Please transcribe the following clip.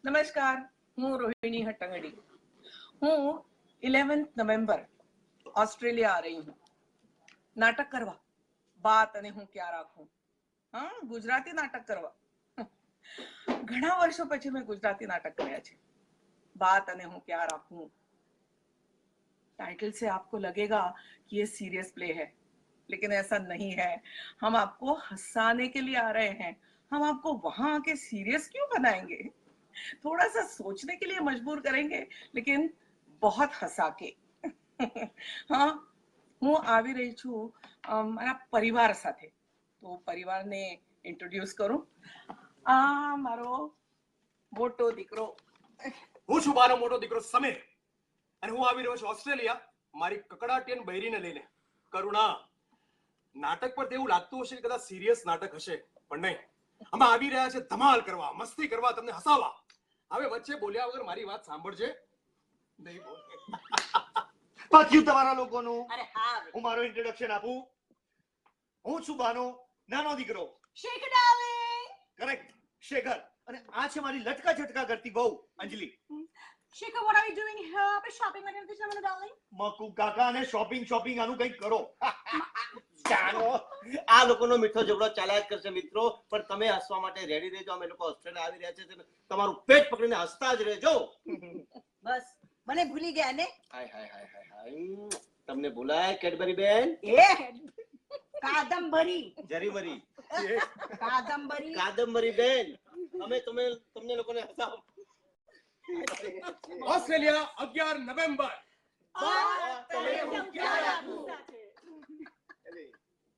નમસ્કાર, હું રોહિણી હટ્ટંગડી. હું 11th નવેમ્બર ઓસ્ટ્રેલિયા આ રહી હું નાટક કરવા. બાત અને હું ક્યાં રાખું. હા, ગુજરાતી નાટક કરવા. ઘણા વર્ષો પછી મેં ગુજરાતી નાટક કર્યા છે. बात अने हूं क्या रखूं. टाइटल से आपको लगेगा कि ये सीरियस प्ले है, लेकिन ऐसा नहीं है. हम आपको हंसाने के लिए आ रहे हैं. हम आपको वहां आके सीरियस क्यों बनाएंगे? थोड़ा सा सोचने के लिए मजबूर करेंगे, लेकिन बहुत हंसा के. हाँ, હું આવી રહી છું મારા પરિવાર સાથે. તો પરિવારને ઇન્ટ્રોડ્યુસ કરું. આ મારો મોટો દીકરો. હું છું મારો મોટો દીકરો સમીર, અને હું આવી રહ્યો છું ઓસ્ટ્રેલિયા મારી કકડાટીયન બૈરીને લઈને. કરુણા, નાટક પર એવું લાગતું હશે કે કદાચ સિરિયસ નાટક હશે, પણ નહીં. અમે આવી રહ્યા છે ધમાલ કરવા, મસ્તી કરવા, તમને હસાવવા. હવે વચ્ચે બોલ્યા વગર મારી વાત સાંભળજે. નહીં બોલ. પાક્યું તમારા લોકોનું. અરે હા, હું મારું ઇન્ટ્રોડક્શન આપું. હું છું બાનો નાનો દીકરો. શેખર ડાર્લિંગ. કરેક્ટ, શેખર. અને આ છે મારી લટકા ઝટકા કરતી બહુ Anjali. Shekhar, what are we doing here? આપણે શોપિંગ માટે નથી જવાનું ડાર્લિંગ. મકુ કાકા ને શોપિંગ આનું કંઈક કરો. જાનો આ લોકોનો મીઠો ઝઘડો ચાલ્યા જ કરશે મિત્રો, પણ તમે હસવા માટે રેડી રહેજો. અમે લોકો ઓસ્ટ્રેલિયા આવી રહ્યા છે, તમારું પેટ પકડીને હસતા જ રહેજો. બસ મને ભૂલી ગયા ને. હાય હાય હાય હાય હાય, તમને ભૂલાય કેડબરી બેન? એ કાદંબરી. જરીબરી કાદંબરી બેન, અમે તમને લોકોને હસાવ. Australia 11 November. આ તમે હું ક્યાં રાખું.